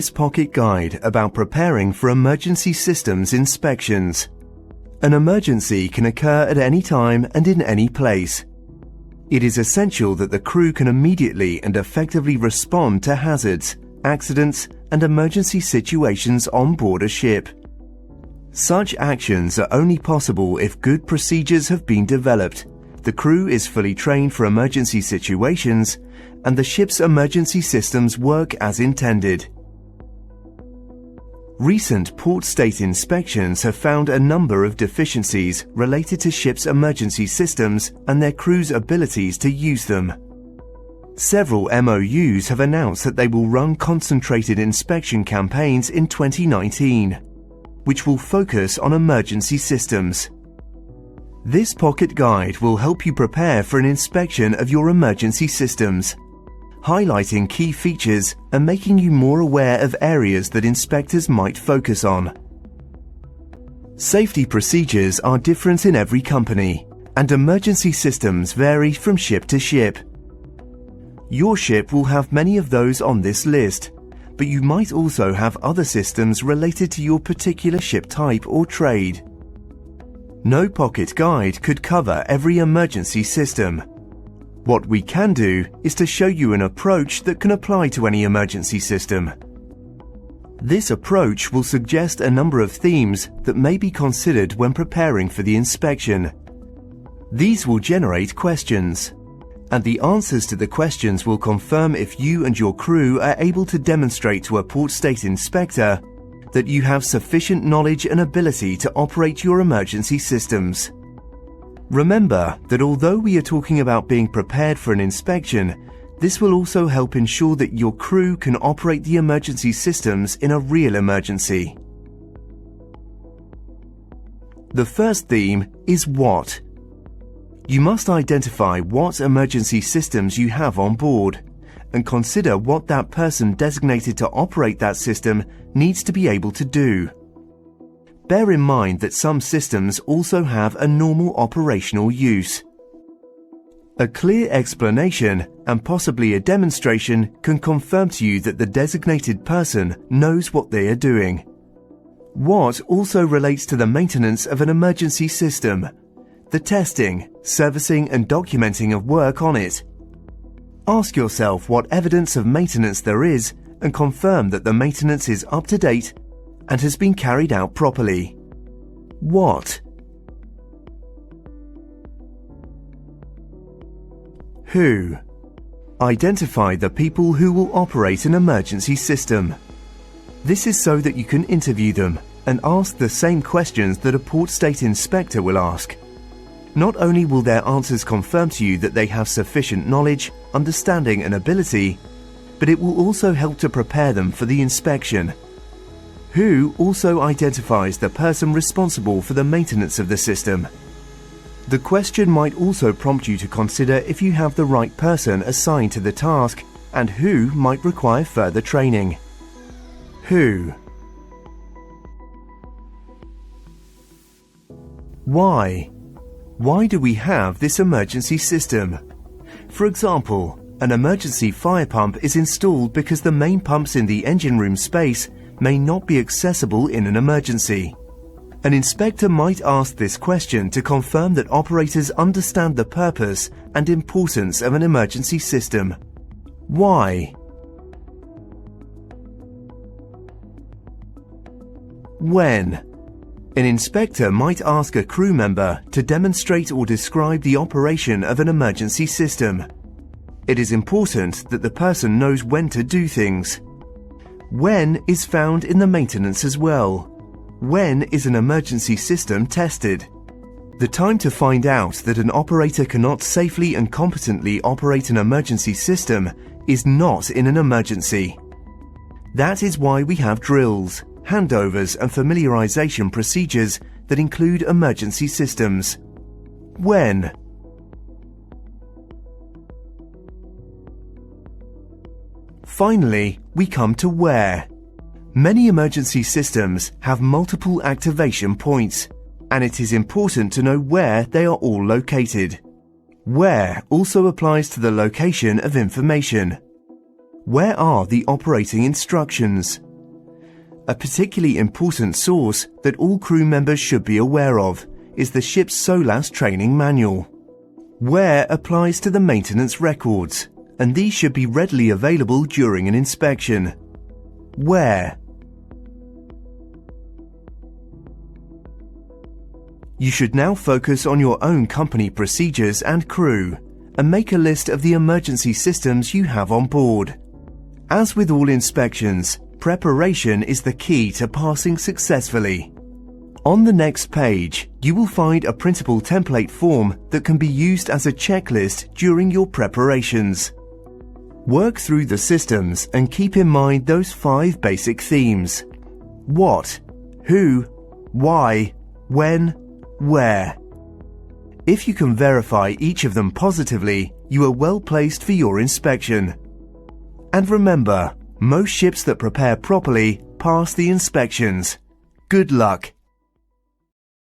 This pocket guide about preparing for emergency systems inspections. An emergency can occur at any time and in any place. It is essential that the crew can immediately and effectively respond to hazards, accidents, and emergency situations on board a ship. Such actions are only possible if good procedures have been developed, the crew is fully trained for emergency situations, and the ship's emergency systems work as intended. Recent port state inspections have found a number of deficiencies related to ships' emergency systems and their crew's abilities to use them. Several MOUs have announced that they will run concentrated inspection campaigns in 2019, which will focus on emergency systems. This pocket guide will help you prepare for an inspection of your emergency systems, highlighting key features and making you more aware of areas that inspectors might focus on. Safety procedures are different in every company, and emergency systems vary from ship to ship. Your ship will have many of those on this list, but you might also have other systems related to your particular ship type or trade. No pocket guide could cover every emergency system. What we can do is to show you an approach that can apply to any emergency system. This approach will suggest a number of themes that may be considered when preparing for the inspection. These will generate questions, and the answers to the questions will confirm if you and your crew are able to demonstrate to a port state inspector that you have sufficient knowledge and ability to operate your emergency systems. Remember that although we are talking about being prepared for an inspection, this will also help ensure that your crew can operate the emergency systems in a real emergency. The first theme is what. You must identify what emergency systems you have on board and consider what that person designated to operate that system needs to be able to do. Bear in mind that some systems also have a normal operational use. A clear explanation and possibly a demonstration can confirm to you that the designated person knows what they are doing. What also relates to the maintenance of an emergency system, the testing, servicing and documenting of work on it. Ask yourself what evidence of maintenance there is and confirm that the maintenance is up to date and has been carried out properly. What? Who? Identify the people who will operate an emergency system. This is so that you can interview them and ask the same questions that a port state inspector will ask. Not only will their answers confirm to you that they have sufficient knowledge, understanding and ability, but it will also help to prepare them for the inspection. Who also identifies the person responsible for the maintenance of the system. The question might also prompt you to consider if you have the right person assigned to the task and who might require further training. Who? Why? Why do we have this emergency system? For example, an emergency fire pump is installed because the main pumps in the engine room space may not be accessible in an emergency. An inspector might ask this question to confirm that operators understand the purpose and importance of an emergency system. Why? When? An inspector might ask a crew member to demonstrate or describe the operation of an emergency system. It is important that the person knows when to do things. When is found in the maintenance as well. When is an emergency system tested? The time to find out that an operator cannot safely and competently operate an emergency system is not in an emergency. That is why we have drills, handovers and familiarization procedures that include emergency systems. When? Finally, we come to where. Many emergency systems have multiple activation points, and it is important to know where they are all located. Where also applies to the location of information. Where are the operating instructions? A particularly important source that all crew members should be aware of is the ship's SOLAS training manual. WHERE applies to the maintenance records, and these should be readily available during an inspection. WHERE. You should now focus on your own company procedures and crew, and make a list of the emergency systems you have on board. As with all inspections, preparation is the key to passing successfully. On the next page, you will find a printable template form that can be used as a checklist during your preparations. Work through the systems and keep in mind those 5 basic themes: what, who, why, when, where. If you can verify each of them positively, you are well placed for your inspection. And remember, most ships that prepare properly pass the inspections. Good luck!